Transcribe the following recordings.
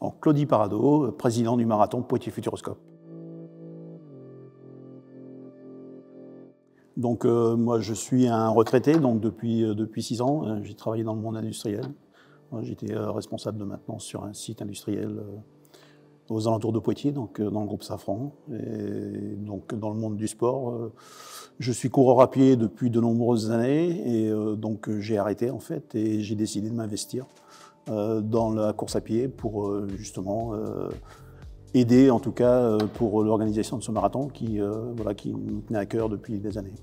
Claudie Parado, président du marathon Poitiers Futuroscope. Donc moi je suis un retraité donc depuis 6 ans. J'ai travaillé dans le monde industriel. J'étais responsable de maintenance sur un site industriel aux alentours de Poitiers, donc dans le groupe Safran. Et donc dans le monde du sport, je suis coureur à pied depuis de nombreuses années et donc j'ai arrêté en fait et j'ai décidé de m'investir dans la course à pied pour justement aider en tout cas pour l'organisation de ce marathon qui nous tenait à cœur depuis des années.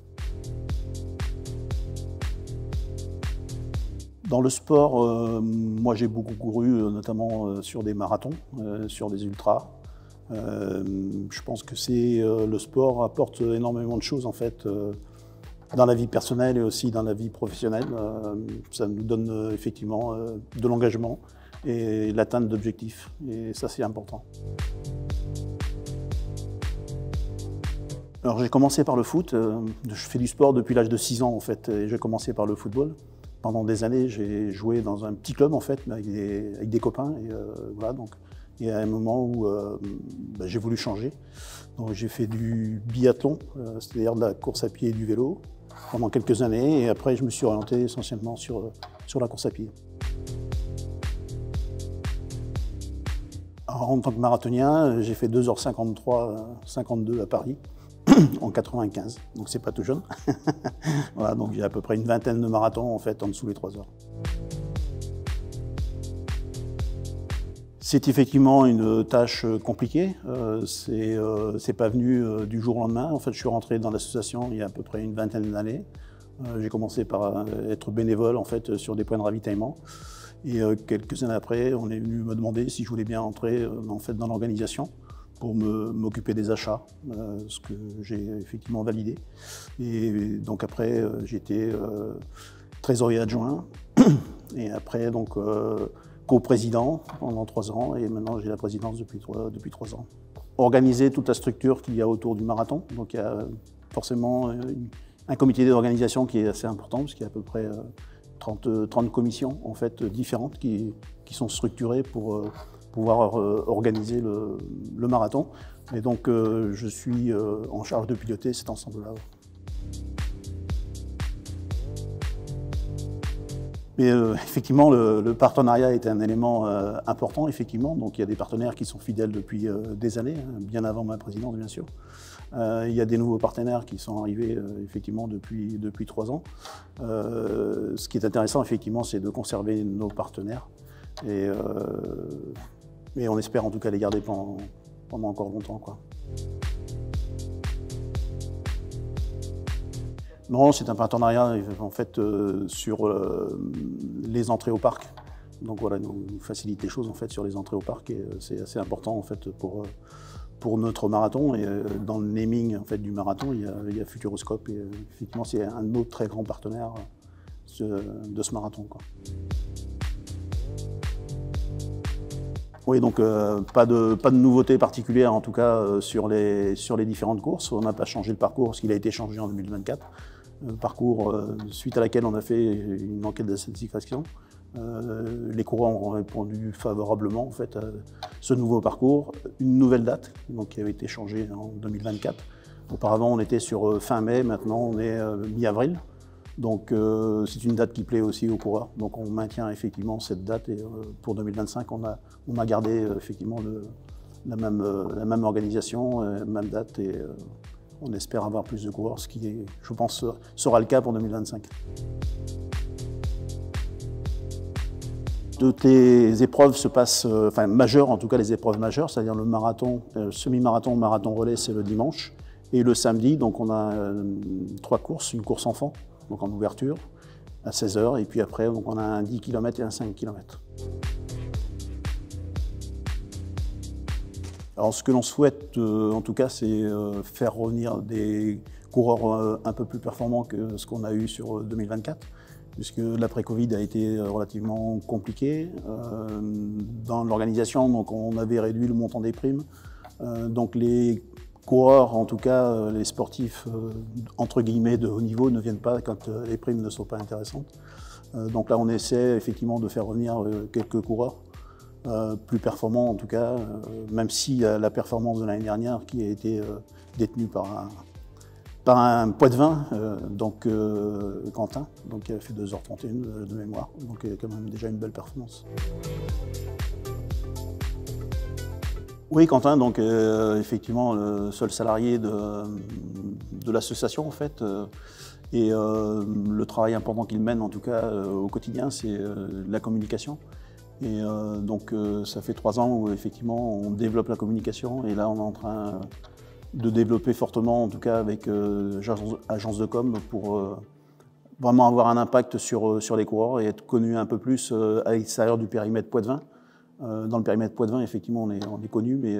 Dans le sport, moi j'ai beaucoup couru, notamment sur des marathons, sur des ultras. Je pense que le sport apporte énormément de choses en fait dans la vie personnelle et aussi dans la vie professionnelle. Ça nous donne effectivement de l'engagement et l'atteinte d'objectifs, et ça c'est important. Alors j'ai commencé par le foot, je fais du sport depuis l'âge de 6 ans en fait, et j'ai commencé par le football. Pendant des années, j'ai joué dans un petit club en fait, avec des copains. Et voilà, donc il y a un moment où j'ai voulu changer. Donc j'ai fait du biathlon, c'est-à-dire de la course à pied et du vélo, pendant quelques années. Et après, je me suis orienté essentiellement sur la course à pied. Alors, en tant que marathonien, j'ai fait 2h53-52 à Paris. En 95, donc c'est pas tout jeune. Voilà, donc j'ai à peu près une vingtaine de marathons en fait en dessous des 3 heures. C'est effectivement une tâche compliquée. C'est pas venu du jour au lendemain. En fait, je suis rentré dans l'association il y a à peu près une vingtaine d'années. J'ai commencé par être bénévole en fait sur des points de ravitaillement. Et quelques années après, on est venu me demander si je voulais bien entrer en fait dans l'organisation, pour m'occuper des achats, ce que j'ai effectivement validé. Et donc après, j'étais trésorier adjoint, et après donc co-président pendant 3 ans, et maintenant j'ai la présidence depuis 3 ans. Organiser toute la structure qu'il y a autour du marathon, donc il y a forcément un comité d'organisation qui est assez important, parce qu'il y a à peu près 30 commissions en fait, différentes qui sont structurées pour pouvoir organiser le marathon. Et donc je suis en charge de piloter cet ensemble-là. Mais effectivement, le partenariat est un élément important, effectivement. Donc il y a des partenaires qui sont fidèles depuis des années, bien avant ma présidence, bien sûr. Il y a des nouveaux partenaires qui sont arrivés effectivement depuis 3 ans. Ce qui est intéressant, effectivement, c'est de conserver nos partenaires. Et on espère en tout cas les garder pendant encore longtemps, quoi. Non, c'est un partenariat en fait sur les entrées au parc. Donc voilà, nous facilite les choses en fait sur les entrées au parc, et c'est assez important en fait pour notre marathon. Et dans le naming en fait du marathon, il y a Futuroscope, et effectivement c'est un de nos très grands partenaires de ce marathon, quoi. Oui, donc pas de nouveauté particulière en tout cas sur les différentes courses. On n'a pas changé le parcours parce qu'il a été changé en 2024. Parcours suite à laquelle on a fait une enquête de satisfaction. Les coureurs ont répondu favorablement en fait, à ce nouveau parcours. Une nouvelle date donc, qui avait été changée en 2024. Auparavant on était sur fin mai, maintenant on est mi-avril. Donc c'est une date qui plaît aussi aux coureurs. Donc on maintient effectivement cette date, et pour 2025 on a gardé effectivement la même organisation, même date, et on espère avoir plus de coureurs, ce qui je pense sera le cas pour 2025. Toutes les épreuves se passent, majeures, en tout cas les épreuves majeures, c'est-à-dire le marathon, semi-marathon, marathon relais, c'est le dimanche. Et le samedi, donc on a 3 courses, une course enfant, donc en ouverture, à 16 h, et puis après, donc on a un 10 km et un 5 km. Alors ce que l'on souhaite, en tout cas, c'est faire revenir des coureurs un peu plus performants que ce qu'on a eu sur 2024, puisque l'après-Covid a été relativement compliqué. Dans l'organisation, donc on avait réduit le montant des primes. Donc les coureurs, en tout cas les sportifs entre guillemets de haut niveau, ne viennent pas quand les primes ne sont pas intéressantes. Donc là on essaie effectivement de faire revenir quelques coureurs plus performant en tout cas, même si la performance de l'année dernière qui a été détenue par un Poitevin, donc Quentin, donc qui avait fait 2h31 de mémoire, donc quand même déjà une belle performance. Oui, Quentin, donc effectivement le seul salarié de l'association en fait, et le travail important qu'il mène en tout cas au quotidien, c'est la communication. Et donc ça fait 3 ans où effectivement on développe la communication, et là on est en train de développer fortement, en tout cas avec agence de com, pour vraiment avoir un impact sur les coureurs et être connu un peu plus à l'extérieur du périmètre Poitevin. Dans le périmètre Poitevin, effectivement, on est connu, mais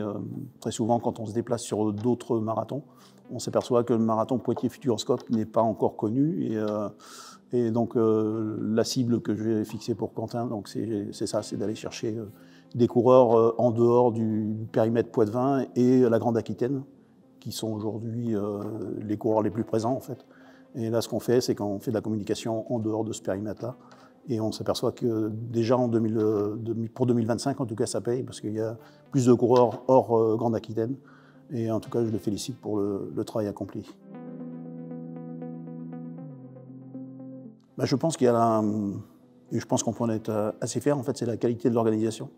très souvent, quand on se déplace sur d'autres marathons, on s'aperçoit que le marathon Poitiers-Futuroscope n'est pas encore connu. Et donc, la cible que je vais fixer pour Quentin, c'est ça, c'est d'aller chercher des coureurs en dehors du périmètre Poitevin et la Grande Aquitaine, qui sont aujourd'hui les coureurs les plus présents, en fait. Et là, ce qu'on fait, c'est qu'on fait de la communication en dehors de ce périmètre-là. Et on s'aperçoit que déjà pour 2025, en tout cas, ça paye, parce qu'il y a plus de coureurs hors Grande Aquitaine. Et en tout cas, je le félicite pour le travail accompli. Je pense qu'il y a et je pense qu'on peut en être assez fier, en fait, c'est la qualité de l'organisation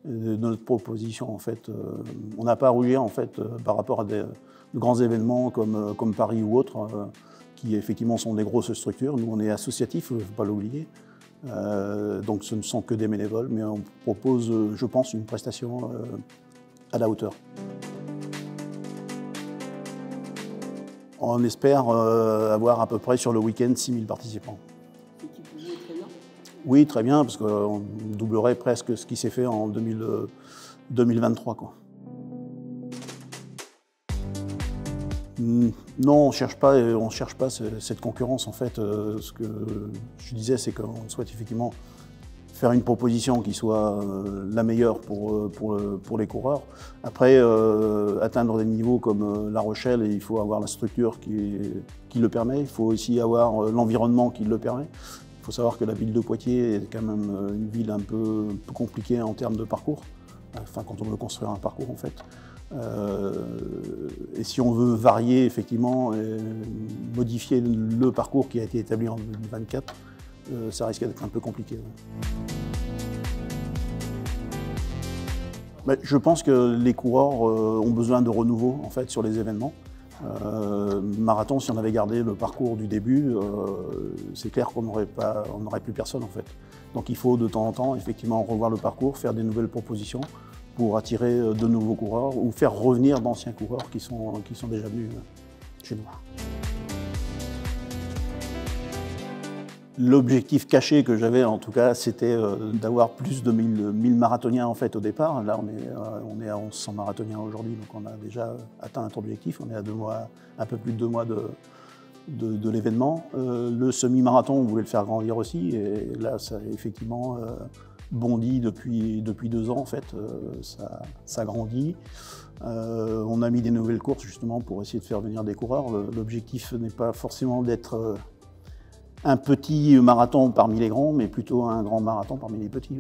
de notre proposition. En fait, on n'a pas à rougir en fait par rapport à de grands événements comme Paris ou autres, qui effectivement sont des grosses structures. Nous, on est associatifs, il ne faut pas l'oublier. Donc ce ne sont que des bénévoles, mais on propose, je pense, une prestation à la hauteur. On espère avoir à peu près sur le week-end 6000 participants. Et qui peut jouer très bien? Oui, très bien, parce qu'on doublerait presque ce qui s'est fait en 2023. Quoi. Non, on ne cherche pas cette concurrence. En fait, ce que je disais, c'est qu'on souhaite effectivement faire une proposition qui soit la meilleure pour les coureurs. Après, atteindre des niveaux comme La Rochelle, il faut avoir la structure qui le permet. Il faut aussi avoir l'environnement qui le permet. Il faut savoir que la ville de Poitiers est quand même une ville un peu compliquée en termes de parcours. Enfin, quand on veut construire un parcours, en fait. Et si on veut varier, effectivement, et modifier le parcours qui a été établi en 2024, ça risque d'être un peu compliqué. Je pense que les coureurs ont besoin de renouveau, en fait, sur les événements. Marathon, si on avait gardé le parcours du début, c'est clair qu'on n'aurait plus personne, en fait. Donc il faut de temps en temps, effectivement, revoir le parcours, faire des nouvelles propositions pour attirer de nouveaux coureurs ou faire revenir d'anciens coureurs qui sont déjà venus chez nous. L'objectif caché que j'avais, en tout cas, c'était d'avoir plus de 1000 marathoniens en fait, au départ. Là, on est à 1100 marathoniens aujourd'hui, donc on a déjà atteint notre objectif. On est à 2 mois, un peu plus de 2 mois de l'événement. Le semi-marathon, on voulait le faire grandir aussi, et là, ça a effectivement bondi depuis 2 ans, en fait. Ça grandit. On a mis des nouvelles courses, justement, pour essayer de faire venir des coureurs. L'objectif n'est pas forcément d'être un petit marathon parmi les grands, mais plutôt un grand marathon parmi les petits.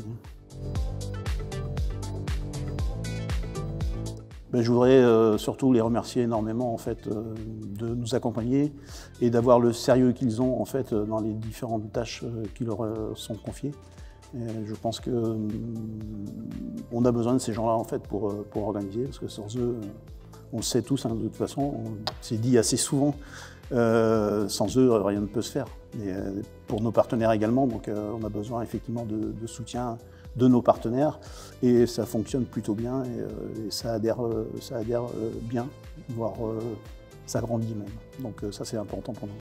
Je voudrais surtout les remercier énormément en fait, de nous accompagner et d'avoir le sérieux qu'ils ont en fait, dans les différentes tâches qui leur sont confiées. Et je pense qu'on a besoin de ces gens-là en fait, pour organiser, parce que sans eux, on le sait tous, hein, de toute façon, on s'est dit assez souvent, sans eux, rien ne peut se faire. Et pour nos partenaires également, donc on a besoin effectivement de soutien de nos partenaires, et ça fonctionne plutôt bien, et ça adhère bien, voire ça grandit même. Donc ça c'est important pour nous.